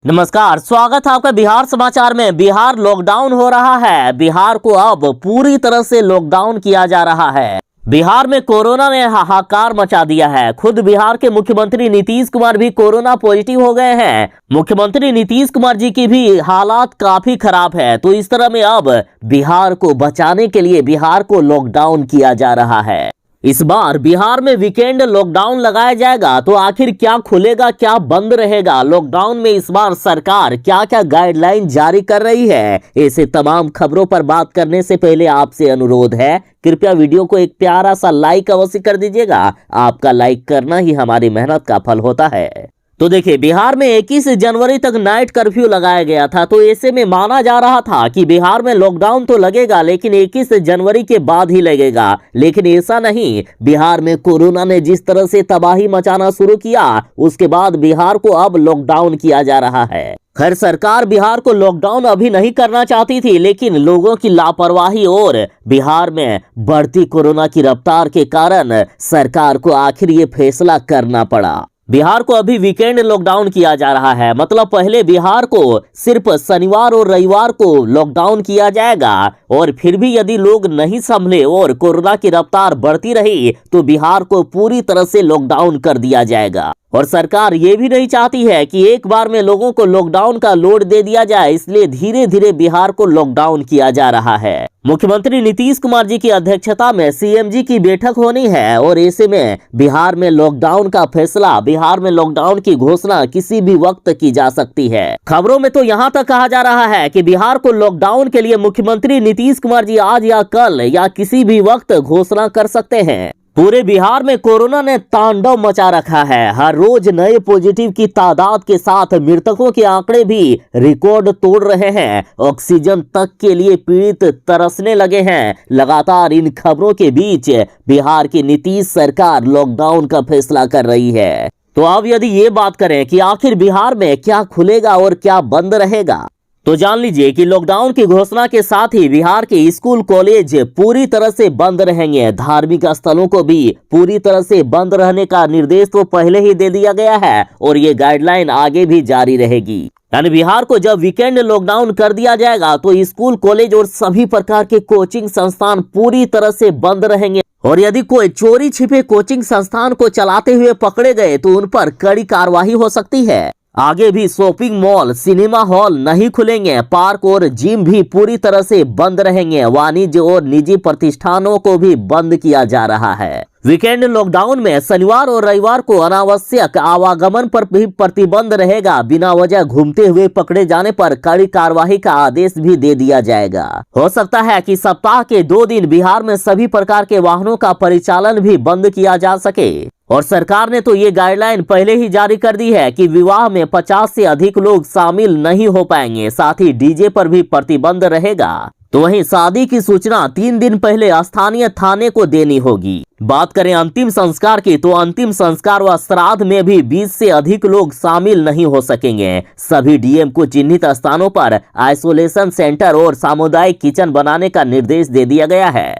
नमस्कार, स्वागत है आपका बिहार समाचार में। बिहार लॉकडाउन हो रहा है। बिहार को अब पूरी तरह से लॉकडाउन किया जा रहा है। बिहार में कोरोना ने हाहाकार मचा दिया है। खुद बिहार के मुख्यमंत्री नीतीश कुमार भी कोरोना पॉजिटिव हो गए हैं। मुख्यमंत्री नीतीश कुमार जी की भी हालात काफी खराब है। तो इस तरह में अब बिहार को बचाने के लिए बिहार को लॉकडाउन किया जा रहा है। इस बार बिहार में वीकेंड लॉकडाउन लगाया जाएगा। तो आखिर क्या खुलेगा, क्या बंद रहेगा? लॉकडाउन में इस बार सरकार क्या क्या गाइडलाइन जारी कर रही है? ऐसे तमाम खबरों पर बात करने से पहले आपसे अनुरोध है, कृपया वीडियो को एक प्यारा सा लाइक अवश्य कर दीजिएगा। आपका लाइक करना ही हमारी मेहनत का फल होता है। तो देखिए, बिहार में 21 जनवरी तक नाइट कर्फ्यू लगाया गया था। तो ऐसे में माना जा रहा था कि बिहार में लॉकडाउन तो लगेगा, लेकिन 21 जनवरी के बाद ही लगेगा। लेकिन ऐसा नहीं। बिहार में कोरोना ने जिस तरह से तबाही मचाना शुरू किया, उसके बाद बिहार को अब लॉकडाउन किया जा रहा है। खैर, सरकार बिहार को लॉकडाउन अभी नहीं करना चाहती थी, लेकिन लोगों की लापरवाही और बिहार में बढ़ती कोरोना की रफ्तार के कारण सरकार को आखिर ये फैसला करना पड़ा। बिहार को अभी वीकेंड लॉकडाउन किया जा रहा है। मतलब पहले बिहार को सिर्फ शनिवार और रविवार को लॉकडाउन किया जाएगा, और फिर भी यदि लोग नहीं संभले और कोरोना की रफ्तार बढ़ती रही तो बिहार को पूरी तरह से लॉकडाउन कर दिया जाएगा। और सरकार ये भी नहीं चाहती है कि एक बार में लोगों को लॉकडाउन का लोड दे दिया जाए, इसलिए धीरे धीरे बिहार को लॉकडाउन किया जा रहा है। मुख्यमंत्री नीतीश कुमार जी की अध्यक्षता में सीएमजी की बैठक होनी है, और ऐसे में बिहार में लॉकडाउन का फैसला, बिहार में लॉकडाउन की घोषणा किसी भी वक्त की जा सकती है। खबरों में तो यहाँ तक कहा जा रहा है कि बिहार को लॉकडाउन के लिए मुख्यमंत्री नीतीश कुमार जी आज या कल या किसी भी वक्त घोषणा कर सकते हैं। पूरे बिहार में कोरोना ने तांडव मचा रखा है। हर रोज नए पॉजिटिव की तादाद के साथ मृतकों के आंकड़े भी रिकॉर्ड तोड़ रहे हैं। ऑक्सीजन तक के लिए पीड़ित तरसने लगे हैं। लगातार इन खबरों के बीच बिहार की नीतीश सरकार लॉकडाउन का फैसला कर रही है। तो अब यदि ये बात करें कि आखिर बिहार में क्या खुलेगा और क्या बंद रहेगा, तो जान लीजिए कि लॉकडाउन की घोषणा के साथ ही बिहार के स्कूल कॉलेज पूरी तरह से बंद रहेंगे। धार्मिक स्थलों को भी पूरी तरह से बंद रहने का निर्देश तो पहले ही दे दिया गया है, और ये गाइडलाइन आगे भी जारी रहेगी। यानी बिहार को जब वीकेंड लॉकडाउन कर दिया जाएगा तो स्कूल कॉलेज और सभी प्रकार के कोचिंग संस्थान पूरी तरह से बंद रहेंगे। और यदि कोई चोरी छिपे कोचिंग संस्थान को चलाते हुए पकड़े गए तो उन पर कड़ी कार्रवाई हो सकती है। आगे भी शॉपिंग मॉल, सिनेमा हॉल नहीं खुलेंगे। पार्क और जिम भी पूरी तरह से बंद रहेंगे। वाणिज्य और निजी प्रतिष्ठानों को भी बंद किया जा रहा है। वीकेंड लॉकडाउन में शनिवार और रविवार को अनावश्यक आवागमन पर भी प्रतिबंध रहेगा। बिना वजह घूमते हुए पकड़े जाने पर कड़ी कार्रवाई का आदेश भी दे दिया जाएगा। हो सकता है कि सप्ताह के 2 दिन बिहार में सभी प्रकार के वाहनों का परिचालन भी बंद किया जा सके। और सरकार ने तो ये गाइडलाइन पहले ही जारी कर दी है कि विवाह में 50 से अधिक लोग शामिल नहीं हो पाएंगे। साथ ही डीजे पर भी प्रतिबंध रहेगा। तो वहीं शादी की सूचना 3 दिन पहले स्थानीय थाने को देनी होगी। बात करें अंतिम संस्कार की, तो अंतिम संस्कार व श्राद्ध में भी 20 से अधिक लोग शामिल नहीं हो सकेंगे। सभी डीएम को चिन्हित स्थानों पर आइसोलेशन सेंटर और सामुदायिक किचन बनाने का निर्देश दे दिया गया है।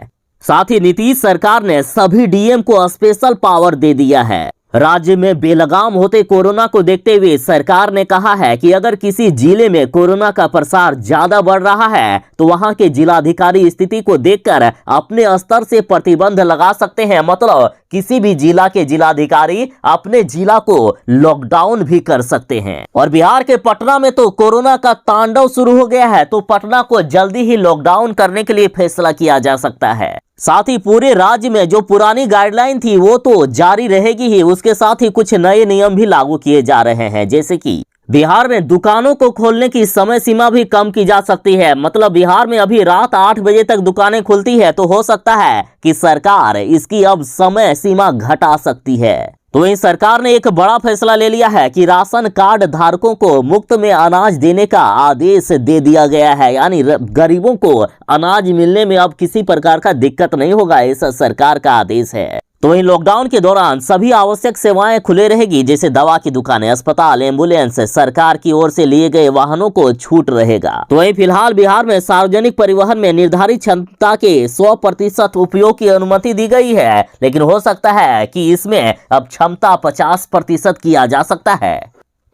साथ ही नीतीश सरकार ने सभी डीएम को स्पेशल पावर दे दिया है। राज्य में बेलगाम होते कोरोना को देखते हुए सरकार ने कहा है कि अगर किसी जिले में कोरोना का प्रसार ज्यादा बढ़ रहा है तो वहां के जिलाधिकारी स्थिति को देखकर अपने स्तर से प्रतिबंध लगा सकते हैं। मतलब किसी भी जिला के जिलाधिकारी अपने जिला को लॉकडाउन भी कर सकते हैं। और बिहार के पटना में तो कोरोना का तांडव शुरू हो गया है, तो पटना को जल्दी ही लॉकडाउन करने के लिए फैसला किया जा सकता है। साथ ही पूरे राज्य में जो पुरानी गाइडलाइन थी वो तो जारी रहेगी ही, उसके साथ ही कुछ नए नियम भी लागू किए जा रहे हैं। जैसे कि बिहार में दुकानों को खोलने की समय सीमा भी कम की जा सकती है। मतलब बिहार में अभी रात 8 बजे तक दुकानें खुलती है, तो हो सकता है कि सरकार इसकी अब समय सीमा घटा सकती है। तो वहीं सरकार ने एक बड़ा फैसला ले लिया है कि राशन कार्ड धारकों को मुफ्त में अनाज देने का आदेश दे दिया गया है। यानी गरीबों को अनाज मिलने में अब किसी प्रकार का दिक्कत नहीं होगा, ऐसा सरकार का आदेश है। तो वहीं लॉकडाउन के दौरान सभी आवश्यक सेवाएं खुले रहेगी, जैसे दवा की दुकानें, अस्पताल, एम्बुलेंस, सरकार की ओर से लिए गए वाहनों को छूट रहेगा। तो वहीं फिलहाल बिहार में सार्वजनिक परिवहन में निर्धारित क्षमता के 100% उपयोग की अनुमति दी गई है, लेकिन हो सकता है कि इसमें अब क्षमता 50% किया जा सकता है।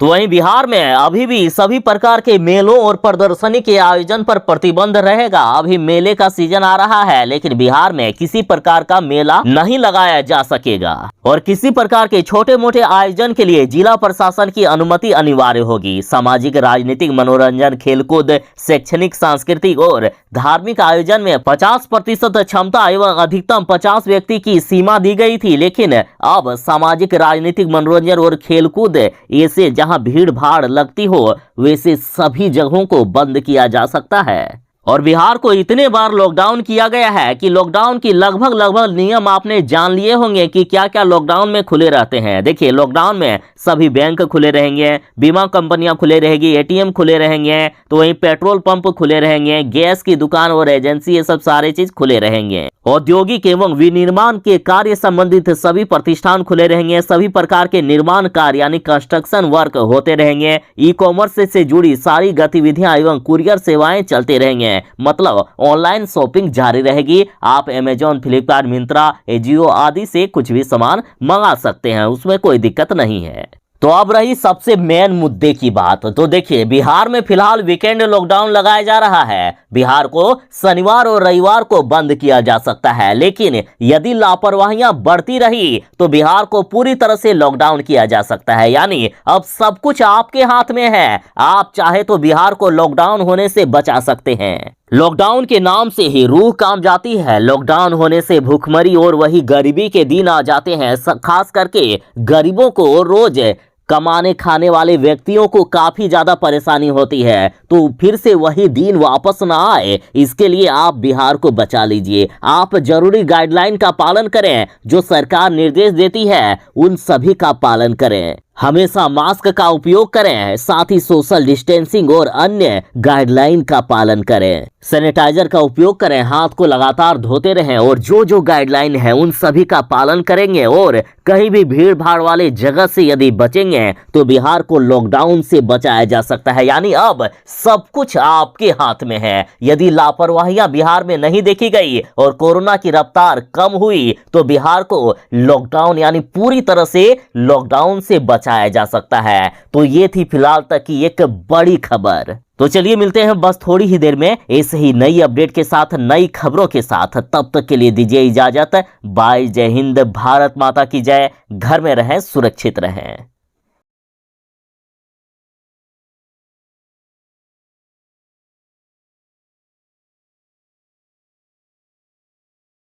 तो वहीं बिहार में अभी भी सभी प्रकार के मेलों और प्रदर्शनी के आयोजन पर प्रतिबंध रहेगा। अभी मेले का सीजन आ रहा है, लेकिन बिहार में किसी प्रकार का मेला नहीं लगाया जा सकेगा और किसी प्रकार के छोटे मोटे आयोजन के लिए जिला प्रशासन की अनुमति अनिवार्य होगी। सामाजिक, राजनीतिक, मनोरंजन, खेलकूद, शैक्षणिक, सांस्कृतिक और धार्मिक आयोजन में 50% क्षमता एवं अधिकतम 50 व्यक्ति की सीमा दी गई थी, लेकिन अब सामाजिक, राजनीतिक, मनोरंजन और खेलकूद ऐसे जहां भीड़ भाड़ लगती हो वैसे सभी जगहों को बंद किया जा सकता है। और बिहार को इतने बार लॉकडाउन किया गया है कि लॉकडाउन की लगभग नियम आपने जान लिए होंगे कि क्या क्या लॉकडाउन में खुले रहते हैं। देखिए, लॉकडाउन में सभी बैंक खुले रहेंगे, बीमा कंपनियां खुले रहेगी, एटीएम खुले रहेंगे, तो वहीं पेट्रोल पंप खुले रहेंगे, गैस की दुकान और एजेंसी, ये सब सारे चीज खुले रहेंगे। औद्योगिक एवं विनिर्माण के कार्य संबंधित सभी प्रतिष्ठान खुले रहेंगे। सभी प्रकार के निर्माण कार्य यानी कंस्ट्रक्शन वर्क होते रहेंगे। ई कॉमर्स से जुड़ी सारी गतिविधियां एवं कुरियर सेवाएं चलते रहेंगे। मतलब ऑनलाइन शॉपिंग जारी रहेगी। आप अमेजॉन, फ्लिपकार्ट, मिंत्रा, एजियो आदि से कुछ भी सामान मंगा सकते हैं, उसमें कोई दिक्कत नहीं है। तो अब रही सबसे मेन मुद्दे की बात। तो देखिए, बिहार में फिलहाल वीकेंड लॉकडाउन लगाया जा रहा है। बिहार को शनिवार और रविवार को बंद किया जा सकता है, लेकिन यदि लापरवाहियां बढ़ती रही तो बिहार को पूरी तरह से लॉकडाउन किया जा सकता है। यानी अब सब कुछ आपके हाथ में है। आप चाहे तो बिहार को लॉकडाउन होने से बचा सकते हैं। लॉकडाउन के नाम से ही रूह काम जाती है। लॉकडाउन होने से भूखमरी और वही गरीबी के दिन आ जाते हैं। खास करके गरीबों को, रोज कमाने खाने वाले व्यक्तियों को काफी ज्यादा परेशानी होती है। तो फिर से वही दिन वापस ना आए, इसके लिए आप बिहार को बचा लीजिए। आप जरूरी गाइडलाइन का पालन करें, जो सरकार निर्देश देती है उन सभी का पालन करें। हमेशा मास्क का उपयोग करें, साथ ही सोशल डिस्टेंसिंग और अन्य गाइडलाइन का पालन करें। सैनिटाइजर का उपयोग करें, हाथ को लगातार धोते रहें और जो जो गाइडलाइन है उन सभी का पालन करेंगे और कहीं भी भीड़ भाड़ वाले जगह से यदि बचेंगे तो बिहार को लॉकडाउन से बचाया जा सकता है। यानी अब सब कुछ आपके हाथ में है। यदि लापरवाहियां बिहार में नहीं देखी गई और कोरोना की रफ्तार कम हुई तो बिहार को लॉकडाउन यानी पूरी तरह से लॉकडाउन से बचाया जा सकता है। तो ये थी फिलहाल तक की एक बड़ी खबर। तो चलिए मिलते हैं बस थोड़ी ही देर में ऐसे ही नई अपडेट के साथ, नई खबरों के साथ। तब तक के लिए दीजिए इजाजत। बाय, जय हिंद, भारत माता की जय। घर में रहें, सुरक्षित रहें।